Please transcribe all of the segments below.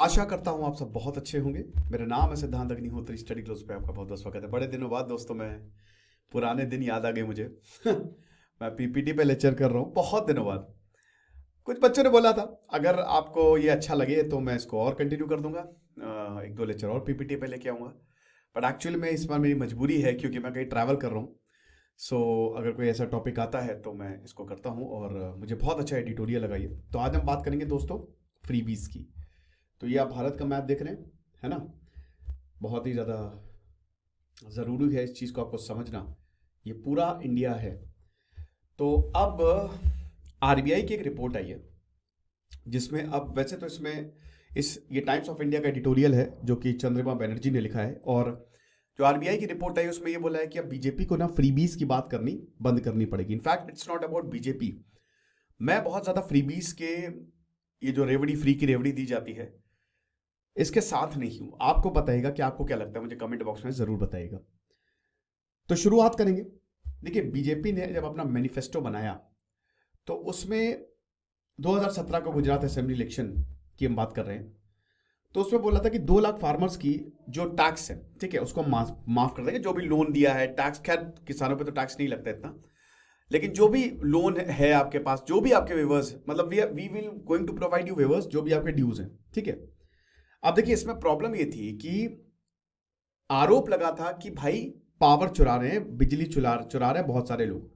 आशा करता हूँ आप सब बहुत अच्छे होंगे। मेरा नाम है सिद्धांत अग्निहोत्री। स्टडी क्लोज पे आपका बहुत बहुत स्वागत है। बड़े दिनों बाद दोस्तों मैं पुराने दिन याद आ गए मुझे। मैं पीपीटी पे लेक्चर कर रहा हूँ बहुत दिनों बाद। कुछ बच्चों ने बोला था अगर आपको ये अच्छा लगे तो मैं इसको और कंटिन्यू कर दूंगा, एक दो लेक्चर और पीपीटी पे लेके आऊँगा। बट एक्चुअली में इस बार मेरी मजबूरी है क्योंकि मैं कहीं ट्रैवल कर रहा हूँ। सो अगर कोई ऐसा टॉपिक आता है तो मैं इसको करता हूँ और मुझे बहुत अच्छा एडिटोरियल लगा ये। तो आज हम बात करेंगे दोस्तों फ्रीबीज की। तो ये आप भारत का मैप देख रहे हैं, है ना। बहुत ही ज़्यादा ज़रूरी है इस चीज़ को आपको समझना। ये पूरा इंडिया है। तो अब आरबीआई की एक रिपोर्ट आई है जिसमें अब वैसे तो इसमें इस ये टाइम्स ऑफ इंडिया का एडिटोरियल है जो कि चंद्रिमा बनर्जी ने लिखा है। और जो आरबीआई की रिपोर्ट आई उसमें ये बोला है कि अब बीजेपी को ना फ्रीबीज की बात करनी बंद करनी पड़ेगी। In fact it's not about BJP. मैं बहुत ज़्यादा फ्रीबीज के ये जो रेवड़ी फ्री की रेवड़ी दी जाती है इसके साथ नहीं हूं। आपको बताइएगा कि आपको क्या लगता है, मुझे कमेंट बॉक्स में जरूर बताइएगा। तो शुरुआत करेंगे। देखिए बीजेपी ने जब अपना मैनिफेस्टो बनाया तो उसमें 2017 का गुजरात असेंबली इलेक्शन की हम बात कर रहे हैं। तो उसमें बोला था कि 2 लाख फार्मर्स की जो टैक्स है, ठीक है, उसको माफ कर देंगे। जो भी लोन दिया है टैक्स, खैर किसानों पे तो टैक्स नहीं लगता इतना, लेकिन जो भी लोन है आपके पास, जो भी आपके वेवर्स, मतलब we will going to provide you waivers, जो भी आपके ड्यूज हैं, ठीक है। अब देखिए इसमें प्रॉब्लम ये थी कि आरोप लगा था कि भाई पावर चुरा रहे हैं, बिजली चुरा चुरा रहे हैं बहुत सारे लोग।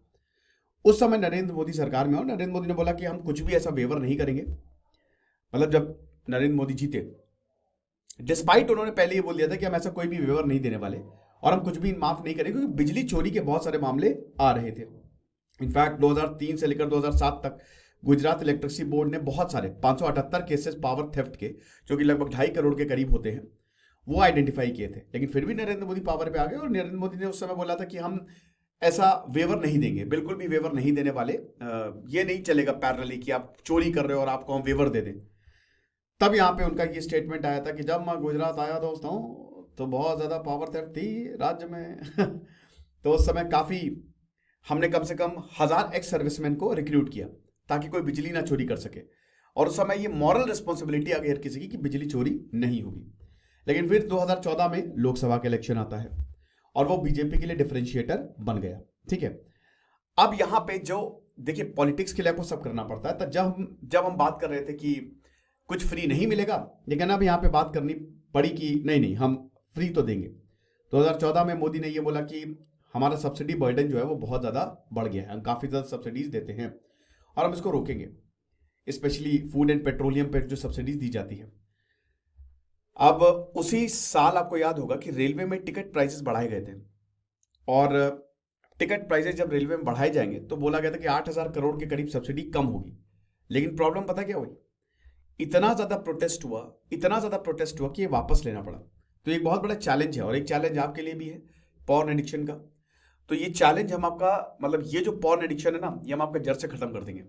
उस समय नरेंद्र मोदी सरकार में, और नरेंद्र मोदी ने बोला कि हम कुछ भी ऐसा वेवर नहीं करेंगे। मतलब जब नरेंद्र मोदी जीते, डिस्पाइट उन्होंने पहले ही बोल दिया था कि हम ऐसा कोई भी वेवर नहीं देने वाले और हम कुछ भी माफ नहीं करेंगे, क्योंकि बिजली चोरी के बहुत सारे मामले आ रहे थे। इनफैक्ट 2003 से लेकर 2007 तक गुजरात इलेक्ट्रिसिटी बोर्ड ने बहुत सारे 578 केसेस पावर थेफ्ट के, जो कि लगभग 2.5 करोड़ के करीब होते हैं, वो आइडेंटिफाई किए थे। लेकिन फिर भी नरेंद्र मोदी पावर पे आ गए और नरेंद्र मोदी ने उस समय बोला था कि हम ऐसा वेवर नहीं देंगे, बिल्कुल भी वेवर नहीं देने वाले। ये नहीं चलेगा पैरेलली कि आप चोरी कर रहे हो और आपको हम वेवर दे दें। तब यहाँ पे उनका ये स्टेटमेंट आया था कि जब मैं गुजरात आया दोस्तों तो बहुत ज़्यादा पावर थेफ्ट थी राज्य में। तो उस समय काफ़ी, हमने कम से कम 1000 एक्स सर्विसमैन को रिक्रूट किया ताकि कोई बिजली ना चोरी कर सके। और उस समय ये मॉरल रिस्पॉन्सिबिलिटी आ गई हर किसी की कि बिजली चोरी नहीं होगी। लेकिन फिर 2014 में लोकसभा का इलेक्शन आता है और वो बीजेपी के लिए डिफरेंशिएटर बन गया, ठीक है। अब यहां पे जो देखिए पॉलिटिक्स के लिए आपको सब करना पड़ता है। तो जब हम बात कर रहे थे कि कुछ फ्री नहीं मिलेगा, लेकिन अब यहां पे बात करनी पड़ी कि नहीं नहीं हम फ्री तो देंगे। 2014 में मोदी ने ये बोला कि हमारा सब्सिडी बर्डन जो है वो बहुत ज़्यादा बढ़ गया है, हम काफ़ी ज़्यादा सब्सिडीज देते हैं और हम इसको रोकेंगे, स्पेशली फूड एंड पेट्रोलियम पर जो सब्सिडीज दी जाती है। अब उसी साल आपको याद होगा कि रेलवे में टिकट प्राइसेस बढ़ाए गए थे। और टिकट प्राइसेस जब रेलवे में बढ़ाए जाएंगे तो बोला गया था कि 8,000 करोड़ के करीब सब्सिडी कम होगी। लेकिन प्रॉब्लम पता क्या हुई, इतना ज़्यादा प्रोटेस्ट हुआ, इतना ज़्यादा प्रोटेस्ट हुआ कि ये वापस लेना पड़ा। तो एक बहुत बड़ा चैलेंज है और एक चैलेंज आपके लिए भी है पॉर्न एडिक्शन का। तो ये चैलेंज हम आपका, मतलब ये जो पॉर्न एडिक्शन है ना, ये हम आपके जड़ से खत्म कर देंगे।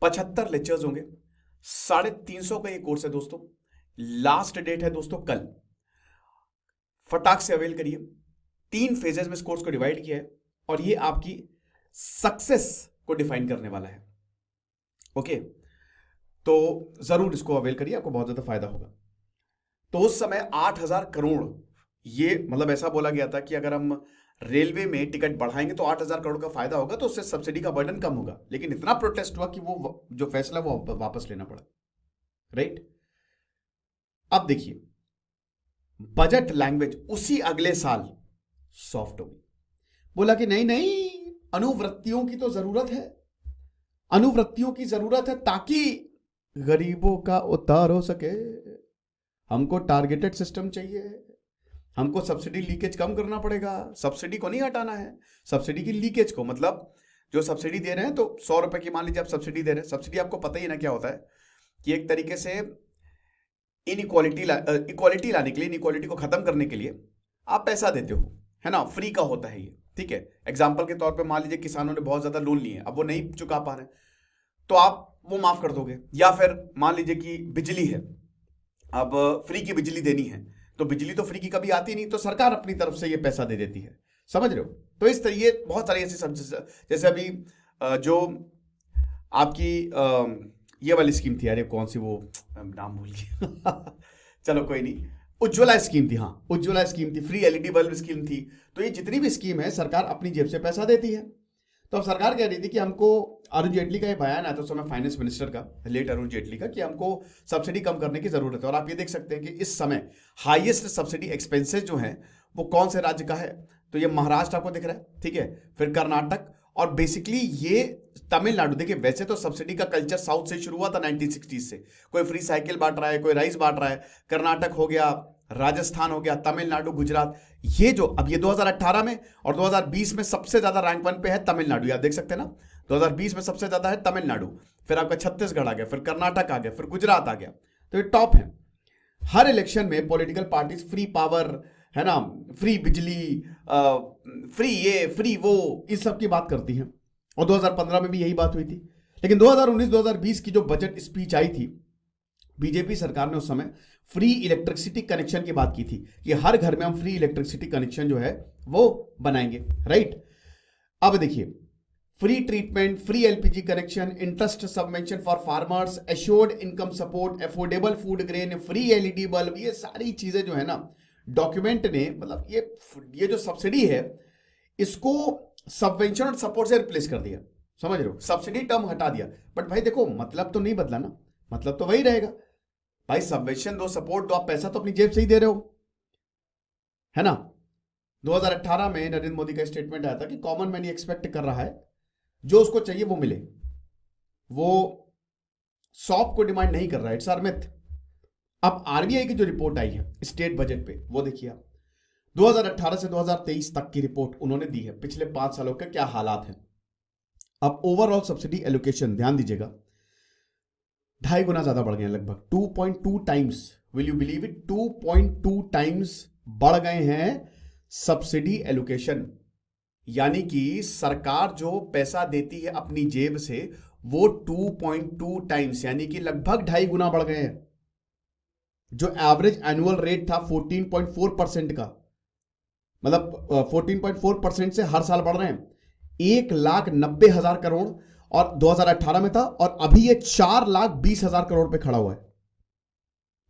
75 लेक्चर्स होंगे, 350 का ये कोर्स है दोस्तों। लास्ट डेट है दोस्तों कल। फटाक से अवेल करिए। 3 फेजेस में इस कोर्स को डिवाइड किया है और ये आपकी सक्सेस को डिफाइन करने वाला है। ओके, तो जरूर इसको अवेल करिए, आपको बहुत ज्यादा फायदा होगा। तो उस समय 8,000 करोड़, ये मतलब ऐसा बोला गया था कि अगर हम रेलवे में टिकट बढ़ाएंगे तो 8,000 करोड़ का फायदा होगा, तो उससे सब्सिडी का बर्डन कम होगा। लेकिन इतना प्रोटेस्ट हुआ कि वो जो फैसला वो वापस लेना पड़ा, राइट। अब देखिए बजट लैंग्वेज उसी अगले साल सॉफ्ट हो गई। बोला कि नहीं नहीं, अनुवृत्तियों की तो जरूरत है, अनुवृत्तियों की जरूरत है ताकि गरीबों का उद्धार हो सके। हमको टारगेटेड सिस्टम चाहिए, हमको सब्सिडी लीकेज कम करना पड़ेगा। सब्सिडी को नहीं हटाना है, सब्सिडी की लीकेज को। मतलब जो सब्सिडी दे रहे हैं तो 100 रुपए की मान लीजिए आप सब्सिडी दे रहे हैं। सब्सिडी आपको पता ही ना क्या होता है कि एक तरीके से इनइक्वालिटी इक्वालिटी लाने के लिए, इनइक्वालिटी को खत्म करने के लिए आप पैसा देते हो, है ना। फ्री का होता है ये, ठीक है। एग्जाम्पल के तौर पे मान लीजिए किसानों ने बहुत ज्यादा लोन लिए, अब वो नहीं चुका पा रहे, तो आप वो माफ कर दोगे। या फिर मान लीजिए कि बिजली है, अब फ्री की बिजली देनी है, तो बिजली तो फ्री की कभी आती नहीं, तो सरकार अपनी तरफ से ये पैसा दे देती है, समझ रहे हो। तो इस तरह ये बहुत सारी ऐसी जैसे अभी जो आपकी ये वाली स्कीम थी, अरे कौन सी वो, नाम भूल गया। चलो कोई नहीं। उज्ज्वला स्कीम थी, हाँ उज्ज्वला स्कीम थी, फ्री एलईडी बल्ब स्कीम थी। तो ये जितनी भी स्कीम है सरकार अपनी जेब से पैसा देती है। तो अब सरकार कह रही थी कि हमको, अरुण जेटली का ये बयान आया था उस समय फाइनेंस मिनिस्टर का, लेट अरुण जेटली का, कि हमको सब्सिडी कम करने की जरूरत है। और आप ये देख सकते हैं कि इस समय हाईएस्ट सब्सिडी एक्सपेंसेस जो है वो कौन से राज्य का है, तो ये महाराष्ट्र आपको दिख रहा है, ठीक है, फिर कर्नाटक और बेसिकली ये तमिलनाडु। देखिए वैसे तो सब्सिडी का कल्चर साउथ से शुरू हुआ था 1960 से, कोई फ्री साइकिल बांट रहा है, कोई राइस बांट रहा है, कर्नाटक हो गया, राजस्थान हो गया, तमिलनाडु, गुजरात। ये जो अब ये 2018 में और 2020 में सबसे ज्यादा रैंक 1 पे है तमिलनाडु, आप देख सकते हैं ना, 2020 में सबसे ज्यादा है तमिलनाडु, फिर आपका छत्तीसगढ़ आ गया, फिर कर्नाटक आ गया, फिर गुजरात आ गया। तो ये टॉप है। हर इलेक्शन में पॉलिटिकल पार्टीज फ्री पावर, है ना, फ्री बिजली, फ्री ये फ्री वो, इस सब की बात करती हैं। और 2015 में भी यही बात हुई थी। लेकिन 2019-2020 की जो बजट स्पीच आई थी, बीजेपी सरकार ने उस समय फ्री इलेक्ट्रिसिटी कनेक्शन की बात की थी कि हर घर में हम फ्री इलेक्ट्रिसिटी कनेक्शन जो है वो बनाएंगे, राइट। अब देखिए, free treatment, free LPG connection, interest subvention for farmers, assured income support, affordable food grain, free LED bulb, ये सारी चीजें जो है ना डॉक्यूमेंट ने, मतलब ये जो सब्सिडी है इसको सबवेंशन और सपोर्ट से रिप्लेस कर दिया। समझ रहे हो, सब्सिडी टर्म हटा दिया। बट भाई देखो, मतलब तो नहीं बदला ना, मतलब तो वही रहेगा भाई। सबवेंशन दो, सपोर्ट दो, आप पैसा तो अपनी जेब से ही दे रहे हो, है ना। 2018 में नरेंद्र मोदी का स्टेटमेंट आया था कि कॉमन मैन एक्सपेक्ट कर रहा है जो उसको चाहिए वो मिले, वो सॉप को डिमांड नहीं कर रहा है, इट्स आर मिथ। अब आरबीआई की जो रिपोर्ट आई है स्टेट बजट पे, वो देखिए आप, 2018 से 2023 तक की रिपोर्ट उन्होंने दी है, पिछले 5 सालों के क्या हालात हैं। अब ओवरऑल सब्सिडी एलोकेशन ध्यान दीजिएगा, 2.5 गुना ज्यादा बढ़ गए हैं, लगभग 2.2 times, will you believe it, 2.2 times बढ़ गए हैं सब्सिडी एलोकेशन। यानी कि सरकार जो पैसा देती है अपनी जेब से वो 2.2 टाइम्स, यानी कि लगभग 2.5 गुना बढ़ गए हैं। जो एवरेज एनुअल रेट था 14.4% का, मतलब 14.4% से हर साल बढ़ रहे हैं। 1,90,000 करोड़ और 2018 में था, और अभी ये 4,20,000 करोड़ पे खड़ा हुआ है,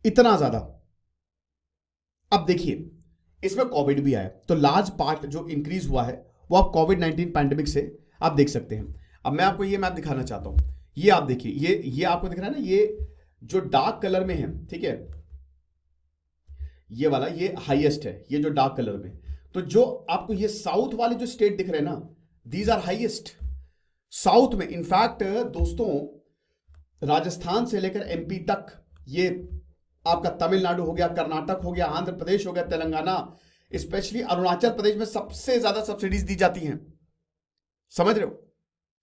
इतना ज्यादा। अब देखिए, इसमें कोविड भी आया, तो लार्ज पार्ट जो इंक्रीज हुआ है वो आप कोविड-19 पैंडेमिक से आप देख सकते हैं। अब मैं आपको ये मैप दिखाना चाहता हूं, ये आप देखिए, ये आपको दिख रहा है ना, ये जो डार्क कलर में है, ठीक है, ये वाला, ये हाईएस्ट है, ये जो डार्क कलर में। तो जो आपको ये साउथ वाले जो स्टेट दिख रहे हैं ना, दीज आर हाईएस्ट साउथ में। इनफैक्ट दोस्तों, राजस्थान से लेकर एमपी तक, ये आपका तमिलनाडु हो गया, कर्नाटक हो गया, आंध्र प्रदेश हो गया, तेलंगाना, स्पेशली अरुणाचल प्रदेश में सबसे ज्यादा सब्सिडीज दी जाती हैं। समझ रहे हो,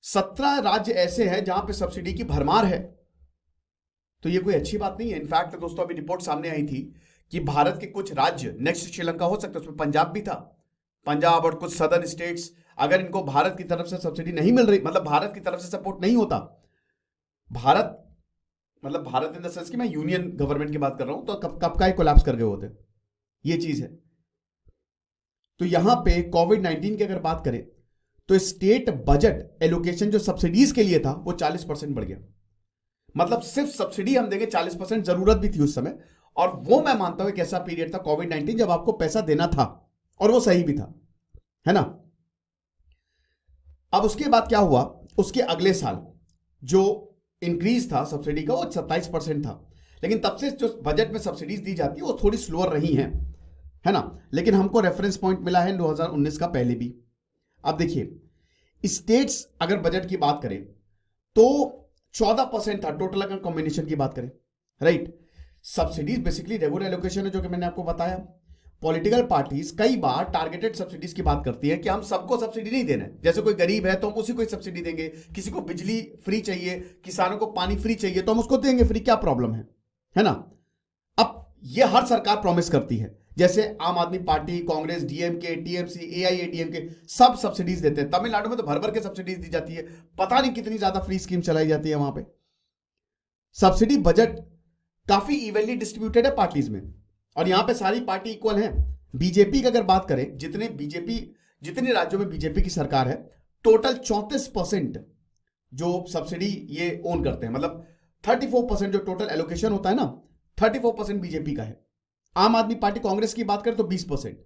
17 राज्य ऐसे हैं जहां पे सब्सिडी की भरमार है। तो ये कोई अच्छी बात नहीं है। इनफैक्ट दोस्तों, अभी रिपोर्ट सामने आई थी कि भारत के कुछ राज्य, नेक्स्ट श्रीलंका हो सकता है, उसमें पंजाब भी था, पंजाब और कुछ सदर्न स्टेट्स, अगर इनको भारत की तरफ से सब्सिडी नहीं मिल रही, मतलब भारत की तरफ से सपोर्ट नहीं होता, भारत मतलब भारत इन द सेंस कि मैं यूनियन गवर्नमेंट की बात कर रहा हूं, तो कब का ही कोलैप्स कर गए होते, ये चीज है। तो यहां पे कोविड-19 की अगर बात करें तो स्टेट बजट एलोकेशन जो सब्सिडीज के लिए था वो 40% बढ़ गया। मतलब सिर्फ सब्सिडी हम देंगे 40%, जरूरत भी थी उस समय, और वो मैं मानता हूं एक ऐसा पीरियड था कोविड-19 जब आपको पैसा देना था, और वो सही भी था, है ना। अब उसके बाद क्या हुआ, उसके अगले साल जो इंक्रीज था सब्सिडी का वो 27% था, लेकिन तब से जो बजट में सब्सिडीज दी जाती है वो थोड़ी स्लोअर रही हैं, है ना। लेकिन हमको रेफरेंस पॉइंट मिला है 2019 का पहले भी। अब देखिए, स्टेट्स अगर बजट की बात करें तो 14% था टोटल, अगर कॉम्बिनेशन की बात करें, right. Subsidies basically regular allocation है, जो कि मैंने आपको बताया। पॉलिटिकल पार्टीज कई बार टारगेटेड सब्सिडीज की बात करती हैं कि हम सबको सब्सिडी नहीं देना है, जैसे कोई गरीब है तो हम उसी को सब्सिडी देंगे, किसी को बिजली फ्री चाहिए, किसानों को पानी फ्री चाहिए तो हम उसको देंगे फ्री, क्या प्रॉब्लम है ना। अब ये हर सरकार प्रॉमिस करती है, जैसे आम आदमी party, Congress, DMK, TMC, AIADMK सब सब्सिडीज देते हैं। तमिलनाडु में तो भर भर के सब्सिडीज दी जाती है, पता नहीं कितनी ज्यादा फ्री स्कीम चलाई जाती है वहां पे। सब्सिडी बजट काफी इवनली डिस्ट्रीब्यूटेड है पार्टीज में, और यहां पे सारी पार्टी इक्वल हैं। बीजेपी की अगर बात करें, जितने राज्यों में बीजेपी की सरकार है, टोटल 34% जो सब्सिडी ये ओन करते हैं, मतलब 34% जो टोटल एलोकेशन होता है ना, 34% बीजेपी का है। आम आदमी पार्टी कांग्रेस की बात करें तो 20%,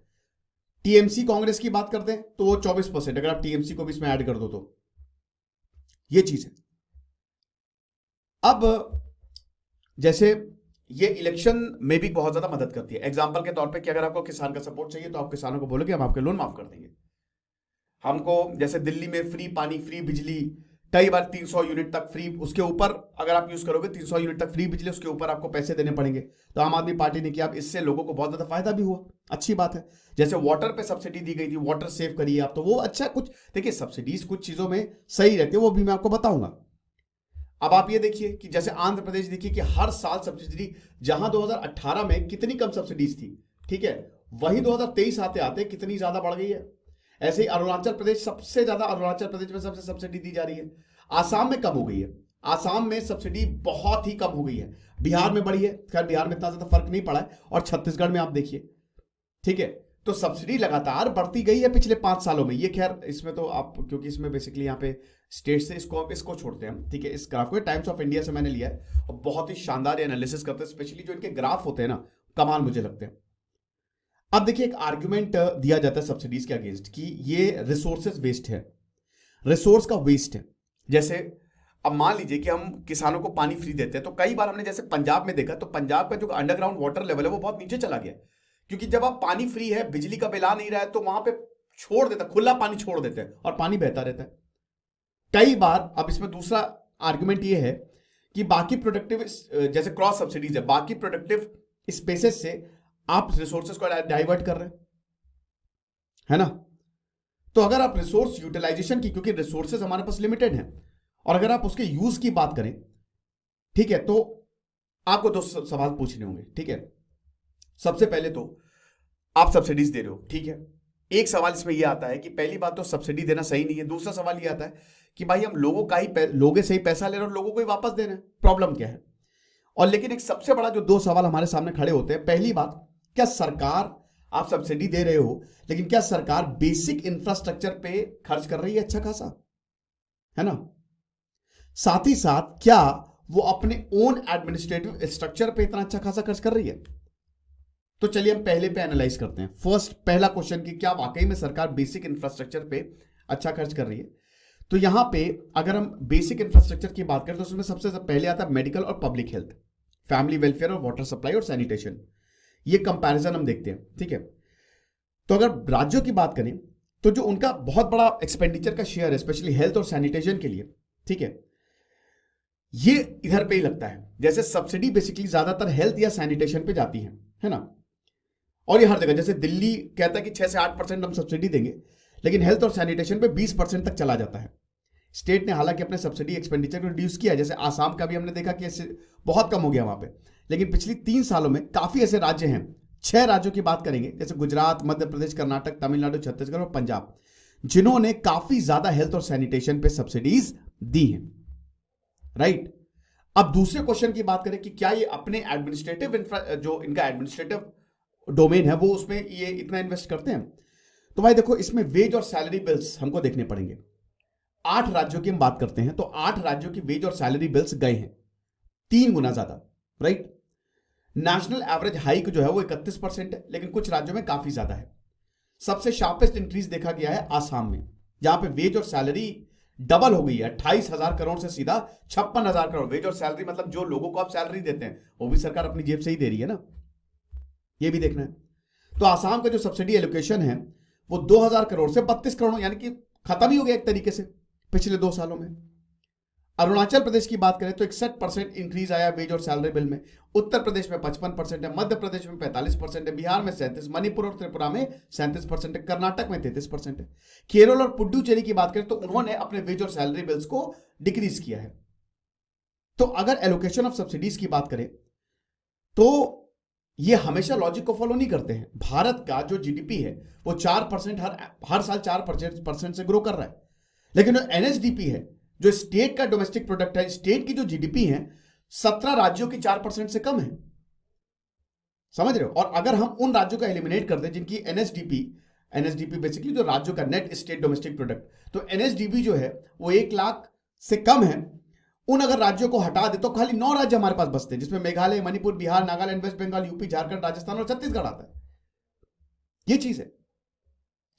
टीएमसी कांग्रेस की बात करते हैं तो वो 24%, अगर आप टीएमसी को भी इसमें ऐड कर दो तो ये चीज है। अब जैसे ये इलेक्शन में भी बहुत ज्यादा मदद करती है। एग्जांपल के तौर पे कि अगर आपको किसान का सपोर्ट चाहिए तो आप किसानों को बोलोगे हम आपके लोन माफ कर देंगे। हमको जैसे दिल्ली में फ्री पानी, फ्री बिजली, कई बार 300 यूनिट तक फ्री, उसके ऊपर अगर आप यूज करोगे 300 यूनिट तक फ्री बिजली, उसके ऊपर आपको पैसे देने पड़ेंगे। तो आम आदमी पार्टी ने किया, अब इससे लोगों को बहुत ज्यादा फायदा भी हुआ, अच्छी बात है। जैसे वाटर पे सब्सिडी दी गई थी, वाटर सेव करिए आप, तो वो अच्छा। कुछ देखिए सब्सिडीज कुछ चीजों में सही रहती है, वो भी मैं आपको बताऊंगा। अब आप ये देखिए कि जैसे आंध्र प्रदेश देखिए कि हर साल सब्सिडी, जहां 2018 में कितनी कम सब्सिडीज थी, ठीक है, वही 2023 आते आते कितनी ज्यादा बढ़ गई है। ऐसे ही अरुणाचल प्रदेश सबसे ज्यादा, अरुणाचल प्रदेश में सबसे सब्सिडी दी जा रही है। आसाम में कम हो गई है, आसाम में सब्सिडी बहुत ही कम हो गई है। बिहार में बढ़ी है, खैर बिहार में इतना ज्यादा फर्क नहीं पड़ा है, और छत्तीसगढ़ में आप देखिए, ठीक है। तो सब्सिडी लगातार बढ़ती गई है पिछले 5 सालों में। ये खैर इसमें तो आप, क्योंकि इसमें बेसिकली यहाँ पे स्टेट से इसको छोड़ते हैं हम, ठीक है। इस ग्राफ को टाइम्स ऑफ इंडिया से मैंने लिया है और बहुत ही शानदार एनालिसिस करते हैं, स्पेशली जो इनके ग्राफ होते हैं ना, कमाल मुझे लगते हैं। अब देखिए एक आर्ग्यूमेंट दिया जाता है सब्सिडीज के अगेंस्ट कि ये रिसोर्सेज वेस्ट है, रिसोर्स का वेस्ट है। जैसे अब मान लीजिए कि हम किसानों को पानी फ्री देते हैं, तो कई बार हमने जैसे पंजाब में देखा, तो पंजाब का जो अंडरग्राउंड वाटर लेवल है वो बहुत नीचे चला गया, क्योंकि जब आप पानी फ्री है, बिजली का बिल आ नहीं रहा है, तो वहां पे छोड़ देता, खुला पानी छोड़ देते हैं और पानी बहता रहता है कई बार। अब इसमें दूसरा आर्गुमेंट ये है कि बाकी प्रोडक्टिव, जैसे क्रॉस सब्सिडीज है, बाकी प्रोडक्टिव स्पेसेस से आप रिसोर्सेज को डाइवर्ट कर रहे हैं, है ना। तो अगर आप रिसोर्स यूटिलाइजेशन की, क्योंकि रिसोर्सेज हमारे पास लिमिटेड हैं, और अगर आप उसके यूज की बात करें, ठीक है, तो आपको 2 सवाल पूछने होंगे, ठीक है। सबसे पहले तो आप सब्सिडीज दे रहे हो, ठीक है। एक सवाल इसमें यह आता है कि पहली बात तो सब्सिडी देना सही नहीं है। दूसरा सवाल यह आता है कि भाई हम लोगों का ही लोगों से ही पैसा ले रहे हैं और लोगों को ही वापस दे रहे हैं, प्रॉब्लम क्या है। और लेकिन एक सबसे बड़ा जो 2 सवाल हमारे सामने खड़े होते हैं, पहली बात, क्या सरकार, आप सब्सिडी दे रहे हो लेकिन क्या सरकार बेसिक इंफ्रास्ट्रक्चर पे खर्च कर रही है अच्छा खासा, है ना। साथ ही साथ क्या वो अपने ओन एडमिनिस्ट्रेटिव स्ट्रक्चर पे इतना अच्छा खासा खर्च कर रही है। तो चलिए हम पहले पे एनालाइज करते हैं। पहला क्वेश्चन कि क्या वाकई में सरकार बेसिक इंफ्रास्ट्रक्चर पे अच्छा खर्च कर रही है। तो यहां पे अगर हम बेसिक इंफ्रास्ट्रक्चर की बात करें तो उसमें सबसे पहले आता है मेडिकल और पब्लिक हेल्थ, फैमिली वेलफेयर और वाटर सप्लाई और सैनिटेशन। ये कंपैरिजन हम देखते हैं, ठीक है। तो अगर राज्यों की बात करें तो जो उनका बहुत बड़ा एक्सपेंडिचर का शेयर है, स्पेशली हेल्थ और सैनिटेशन के लिए, ठीक है, ये इधर पे ही लगता है। जैसे सब्सिडी बेसिकली ज्यादातर हेल्थ या सैनिटेशन पे जाती है ना। और ये हर जगह, जैसे दिल्ली कहता है कि 6 से 8% हम सब्सिडी देंगे, लेकिन हेल्थ और सैनिटेशन पे 20% तक चला जाता है। स्टेट ने हालांकि अपने सब्सिडी एक्सपेंडिचर को रिड्यूस किया, जैसे आसाम का भी हमने देखा कि बहुत कम हो गया वहां पे, लेकिन पिछली 3 सालों में काफी ऐसे राज्य हैं, 6 राज्यों की बात करेंगे, जैसे गुजरात, मध्य प्रदेश, कर्नाटक, तमिलनाडु, छत्तीसगढ़ और पंजाब, जिन्होंने काफी ज्यादा हेल्थ और सैनिटेशन पे सब्सिडीज दी हैं, राइट। अब दूसरे क्वेश्चन की बात करें कि क्या ये अपने एडमिनिस्ट्रेटिव जो इनका एडमिनिस्ट्रेटिव डोमेन है वो उसमें ये इतना इन्वेस्ट करते हैं। तो भाई देखो, इसमें वेज और सैलरी बिल्स हमको देखने पड़ेंगे। 8 राज्यों की हम बात करते हैं तो 8 राज्यों की वेज और सैलरी बिल्स गए हैं 3 गुना ज्यादा, राइट। नेशनल एवरेज हाइक जो है वो 31% है, लेकिन कुछ राज्यों में काफी ज्यादा है। सबसे शार्पेस्ट इंक्रीज देखा गया है आसाम में, जहां पे वेज और सैलरी डबल हो गई है, 28,000 करोड़ से सीधा 56,000 करोड़। वेज और सैलरी मतलब जो लोगों को आप सैलरी देते हैं वो भी सरकार अपनी जेब से ही दे रही है ना, ये भी देखना है। तो आसाम का जो सब्सिडी एलोकेशन है वो 2,000 करोड़ से 32 करोड़, यानी कि खत्म ही हो गया एक तरीके से पिछले 2 सालों में। अरुणाचल प्रदेश की बात करें तो 61% इंक्रीज आया वेज और सैलरी बिल में। उत्तर प्रदेश में 55% है, मध्य प्रदेश में 45% है, बिहार में 37%, मणिपुर और त्रिपुरा में 37% है, कर्नाटक में 33% है। केरल और पुडुचेरी की बात करें तो उन्होंने अपने वेज और सैलरी बिल्स को डिक्रीज किया है। तो अगर एलोकेशन ऑफ सब्सिडीज की बात करें तो ये हमेशा लॉजिक को फॉलो नहीं करते हैं। भारत का जो जीडीपी है वो 4% हर साल 4% से ग्रो कर रहा है, लेकिन जो एनएसडीपी है, जो स्टेट का डोमेस्टिक प्रोडक्ट है, स्टेट की जो जीडीपी है 17 राज्यों की 4% से कम है, समझ रहे हो। और अगर हम उन राज्यों का एलिमिनेट कर दें जिनकी एनएसडीपी बेसिकली जो राज्यों का नेट स्टेट डोमेस्टिक प्रोडक्ट, तो एनएसडीपी जो है वो 1 लाख से कम है, उन अगर राज्यों को हटा दे तो खाली 9 राज्य हमारे पास बचते हैं, जिसमें मेघालय, मणिपुर, बिहार, नागालैंड, वेस्ट बंगाल, यूपी, झारखंड, राजस्थान और छत्तीसगढ़ आता है। ये चीज है।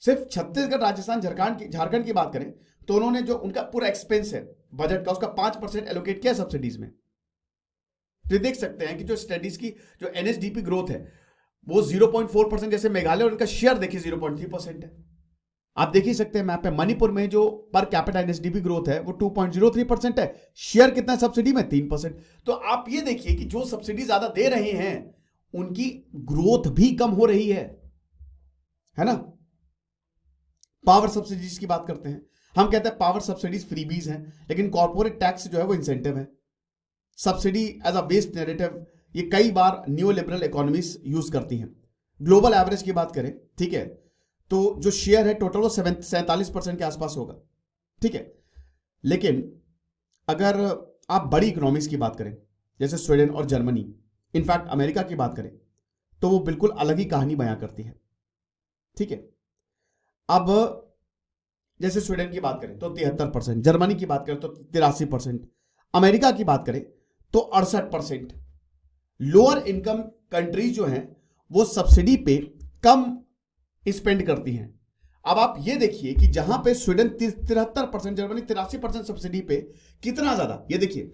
सिर्फ छत्तीसगढ़, राजस्थान, झारखंड की बात करें तो उन्होंने जो उनका पूरा एक्सपेंस है बजट का, उसका 5% एलोकेट किया सब्सिडीज में। तो देख सकते हैं कि जो स्टडीज की जो एनएसडीपी ग्रोथ है वो 0.4%, जैसे मेघालय और उनका शेयर देखिए 0.3% है। आप देख ही सकते हैं मैप पे, मणिपुर में जो पर कैपिटा एनएसडीपी ग्रोथ है वो 2.03% है, शेयर कितना है सब्सिडी में 3%। तो आप ये देखिए कि जो सब्सिडी ज्यादा दे रहे हैं उनकी ग्रोथ भी कम हो रही है ना। पावर सब्सिडीज की बात करते हैं, हम कहते हैं पावर सब्सिडीज फ्रीबीज हैं, लेकिन कॉर्पोरेट टैक्स जो है वो इंसेंटिव है। Subsidy as a waste narrative ये कई बार न्यू लिबरल इकोनॉमीज यूज करती हैं। ग्लोबल एवरेज की बात करें, ठीक है, तो जो शेयर है टोटल वो 47% के आसपास होगा, ठीक है। लेकिन अगर आप बड़ी इकोनॉमीज की बात करें जैसे स्वीडन और जर्मनी, इनफैक्ट अमेरिका की बात करें तो वो बिल्कुल अलग ही कहानी बयां करती है, ठीक है। अब जैसे स्वीडन की बात करें तो 73%, जर्मनी की बात करें तो 83%, अमेरिका की बात करें तो 68%। लोअर इनकम कंट्रीज जो हैं वो सब्सिडी पे कम स्पेंड करती हैं। अब आप ये देखिए कि जहां पे स्वीडन 73%, जर्मनी 83% सब्सिडी पे, कितना ज्यादा, ये देखिए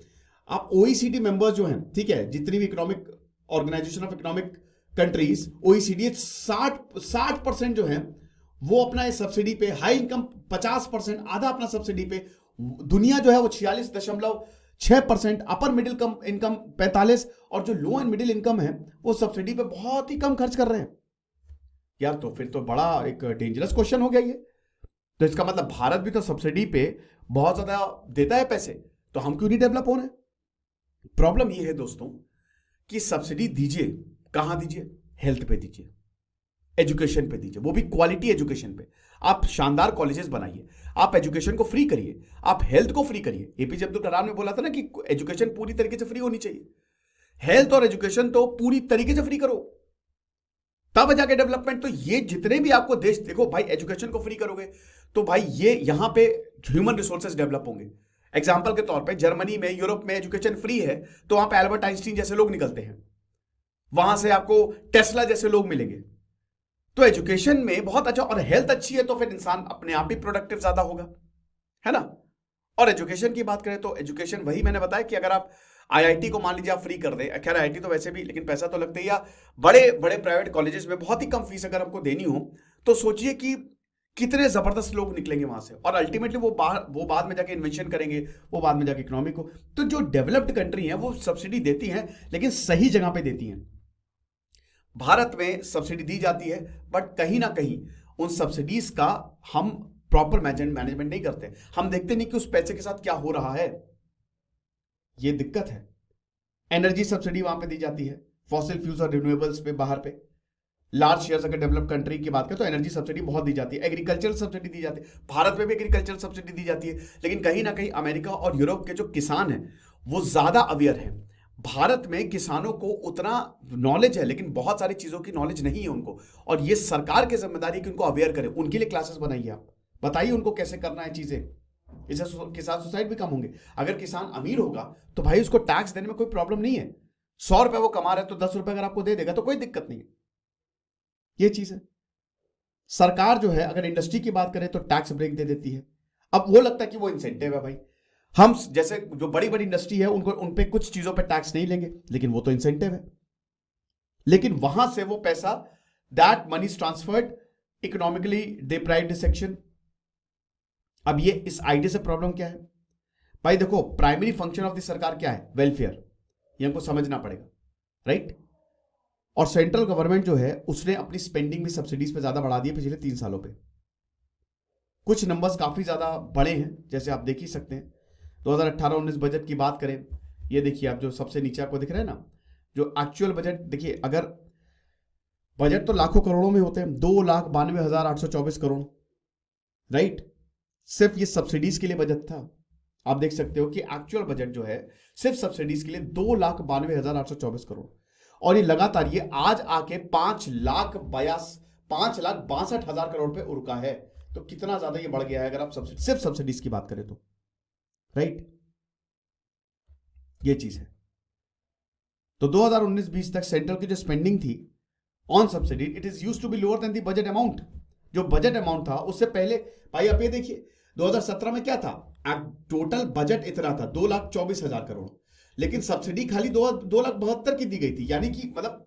आप ओईसीडी मेंबर्स जो हैं, ठीक है, जितनी भी economic organization of economic countries OECD, 60% जो है वो अपना सब्सिडी पे, हाई इनकम 50%, आधा अपना सब्सिडी पे, दुनिया जो है वो 46.6%, अपर मिडिल इनकम 45%, और जो लो एंड मिडिल इनकम है वो सब्सिडी पे बहुत ही कम खर्च कर रहे हैं। यार तो फिर तो बड़ा एक डेंजरस क्वेश्चन हो गया ये। तो इसका मतलब भारत भी तो सब्सिडी पे बहुत ज्यादा देता है पैसे, तो हम क्यों नहीं डेवलप हो रहे? प्रॉब्लम ये है दोस्तों कि सब्सिडी दीजिए, कहां दीजिए? हेल्थ पे दीजिए, एजुकेशन पे दीजिए, वो भी क्वालिटी एजुकेशन पे। आप शानदार कॉलेजेस बनाइए, आप एजुकेशन को फ्री करिए, आप हेल्थ को फ्री करिए। एपीजे अब्दुल कलाम ने बोला था ना कि एजुकेशन पूरी तरीके से फ्री होनी चाहिए। हेल्थ और एजुकेशन तो पूरी तरीके से फ्री करो, तब जाके डेवलपमेंट। तो ये जितने भी आपको देश, देखो भाई, एजुकेशन को फ्री करोगे तो भाई ये यहां पे ह्यूमन रिसोर्सेज डेवलप होंगे। एग्जांपल के तौर पे जर्मनी में, यूरोप में एजुकेशन फ्री है तो वहां पे एल्बर्ट आइंस्टीन जैसे लोग निकलते हैं, वहां से आपको टेस्ला जैसे लोग मिलेंगे। तो एजुकेशन में बहुत अच्छा, और हेल्थ अच्छी है तो फिर इंसान अपने आप ही प्रोडक्टिव ज्यादा होगा, है ना। और एजुकेशन की बात करें तो एजुकेशन वही मैंने बताया कि अगर आप आईआईटी को मान लीजिए आप फ्री कर दें, खैर आईआईटी तो वैसे भी, लेकिन पैसा तो लगता ही, या बड़े बड़े प्राइवेट कॉलेजेस में बहुत ही कम फीस अगर हमको देनी हो, तो सोचिए कि कितने जबरदस्त लोग निकलेंगे वहां से, और अल्टीमेटली वो बाद में जाके इन्वेंशन करेंगे, वो बाद में जाके इकोनॉमी को। तो जो डेवलप्ड कंट्री है वो सब्सिडी देती हैं, लेकिन सही जगह पे देती हैं। भारत में सब्सिडी दी जाती है बट कहीं ना कहीं उन सब्सिडीज का हम प्रॉपर मैनेजमेंट नहीं करते, हम देखते नहीं कि उस पैसे के साथ क्या हो रहा है। ये दिक्कत है। एनर्जी सब्सिडी वहां पे दी जाती है, फॉसिल फ्यूल्स और रिन्यूएबल्स पे बाहर पे लार्ज शेयर्स, अगर डेवलप कंट्री की बात करें तो एनर्जी सब्सिडी बहुत दी जाती है। एग्रीकल्चरल सब्सिडी दी जाती है, भारत में भी एग्रीकल्चरल सब्सिडी दी जाती है, लेकिन कहीं ना कहीं अमेरिका और यूरोप के जो किसान हैं वो ज्यादा अवेयर हैं। भारत में किसानों को उतना नॉलेज है लेकिन बहुत सारी चीजों की नॉलेज नहीं है उनको, और ये सरकार की जिम्मेदारी है कि उनको अवेयर करें। उनके लिए क्लासेस बनाइए, आप बताइए उनको कैसे करना है चीजें, इससे किसान सुसाइड भी कम होंगे। अगर किसान अमीर होगा तो भाई उसको टैक्स देने में कोई प्रॉब्लम नहीं है। 100 रुपए वो कमा रहे तो 10 रुपए अगर आपको दे देगा तो कोई दिक्कत नहीं है। ये चीज है। सरकार जो है अगर इंडस्ट्री की बात करें तो टैक्स ब्रेक दे देती है। अब वो लगता है कि वो इंसेंटिव है भाई, हम जैसे जो बड़ी बड़ी इंडस्ट्री है उनको, उन पे कुछ चीजों पे टैक्स नहीं लेंगे, लेकिन वो तो इंसेंटिव है। लेकिन वहां से वो पैसा, that money is transferred economically deprived section. अब ये इस आइडिया से प्रॉब्लम क्या है भाई? देखो, प्राइमरी फंक्शन ऑफ द सरकार क्या है? वेलफेयर। ये हमको समझना पड़ेगा, राइट। और सेंट्रल गवर्नमेंट जो है उसने अपनी स्पेंडिंग भी सब्सिडीज पे ज्यादा बढ़ा दी है पिछले 3 सालों पे। कुछ नंबर्स काफी ज्यादा बड़े हैं, जैसे आप देख ही सकते हैं। 2018-19 बजट की बात करें, ये देखिए आप जो सबसे नीचे आपको दिख रहा है ना, जो एक्चुअल बजट देखिए, अगर बजट तो लाखों करोड़ों में होते हैं, 2,92,824 करोड़, राइट। सिर्फ ये सब्सिडीज के लिए बजट था। आप देख सकते हो कि एक्चुअल बजट जो है सिर्फ सब्सिडीज के लिए 2,92,824 करोड़, और ये लगातार ये आज आके 5,62,000 करोड़ पे रुका है। तो कितना ज्यादा ये बढ़ गया है अगर आप सिर्फ सब्सिडीज की बात करें तो, राइट। ये चीज है। तो 2019-20 तक सेंट्रल की जो स्पेंडिंग थी on subsidy, it is used to be lower than the budget amount. जो बजट अमाउंट था उससे पहले, भाई आप ये देखिए 2017 में क्या था, टोटल बजट इतना था 2,24,000 करोड़, लेकिन सब्सिडी खाली 2,72,000 की दी गई थी। यानी कि मतलब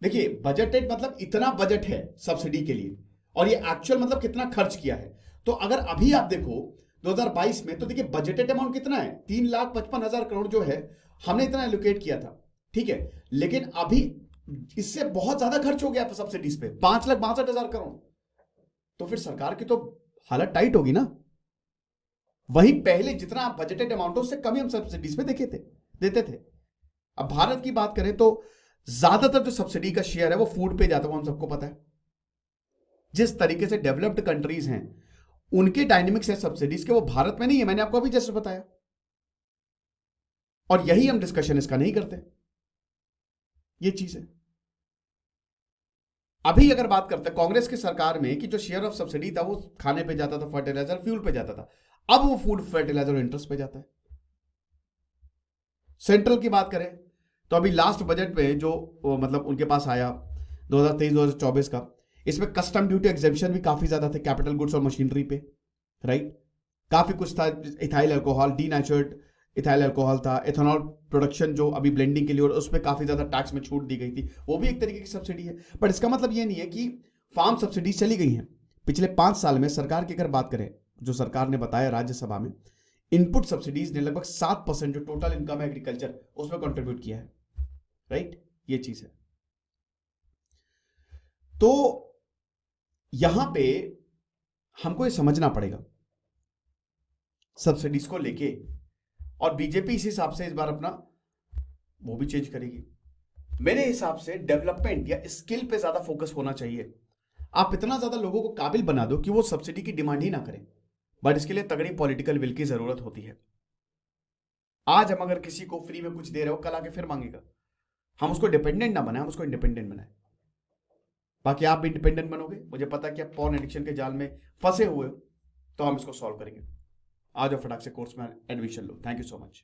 देखिए बजटेड मतलब इतना बजट है सब्सिडी के लिए, और ये एक्चुअल मतलब कितना खर्च किया है। तो अगर अभी आप देखो 2022 में, तो देखिए बजटेड अमाउंट कितना है, 3,55,000 करोड़ जो है हमने इतना एलोकेट किया था, ठीक है। लेकिन अभी इससे बहुत ज्यादा खर्च हो गया सब्सिडीज पे, 5,62,000 करोड़। तो फिर सरकार की तो हालत टाइट होगी ना। वही पहले जितना बजटेड अमाउंट उससे कम ही हम सब्सिडीज पे देते थे। अब भारत की बात करें तो ज्यादातर जो सब्सिडी का शेयर है वो फूड पे जाता है, वो हम सबको पता है। जिस तरीके से डेवलप्ड कंट्रीज हैं उनके डायनेमिक्स है सब्सिडीज के, वो भारत में नहीं है, मैंने आपको अभी जैसे बताया। और यही हम डिस्कशन इसका नहीं करते, ये चीज है। अभी अगर बात करते हैं कांग्रेस की सरकार में कि जो शेयर ऑफ सब्सिडी था वो खाने पे जाता था, फर्टिलाइजर फ्यूल पे जाता था, अब वो फूड फर्टिलाइजर और इंटरेस्ट पे जाता है। सेंट्रल की बात करें तो अभी लास्ट बजट में जो मतलब उनके पास आया 2023-2024 का, इसमें कस्टम ड्यूटी एग्जेम्पशन भी काफी ज्यादा थे कैपिटल गुड्स और मशीनरी पे, राइट। काफी कुछ था, ethyl alcohol, denatured ethyl alcohol था, एथेनॉल प्रोडक्शन जो अभी ब्लेंडिंग के लिए, और उस पर काफी ज्यादा टैक्स में छूट दी गई थी, वो भी एक तरीके की सब्सिडी है। बट इसका मतलब ये नहीं है कि फार्म सब्सिडी चली गई हैं। पिछले 5 साल में सरकार की अगर बात करें, जो सरकार ने बताया राज्यसभा में, इनपुट सब्सिडीज ने लगभग 7% जो टोटल इनकम है एग्रीकल्चर उसमें कंट्रीब्यूट किया है, राइट। ये चीज है। तो यहां पे हमको ये समझना पड़ेगा सब्सिडीज को लेके, और बीजेपी इस हिसाब से इस बार अपना वो भी चेंज करेगी। मेरे हिसाब से डेवलपमेंट या स्किल पे ज्यादा फोकस होना चाहिए। आप इतना ज्यादा लोगों को काबिल बना दो कि वो सब्सिडी की डिमांड ही ना करें, बट इसके लिए तगड़ी पॉलिटिकल विल की जरूरत होती है। आज हम अगर किसी को फ्री में कुछ दे रहे हो, कल आके फिर मांगेगा। हम उसको डिपेंडेंट ना बनाए, हम उसको इंडिपेंडेंट बनाए। बाकी आप भी इंडिपेंडेंट बनोगे, मुझे पता है कि आप पॉर्न एडिक्शन के जाल में फंसे हुए हो, तो हम इसको सॉल्व करेंगे। आ जाओ फटाक से कोर्स में admission low. Thank you so much.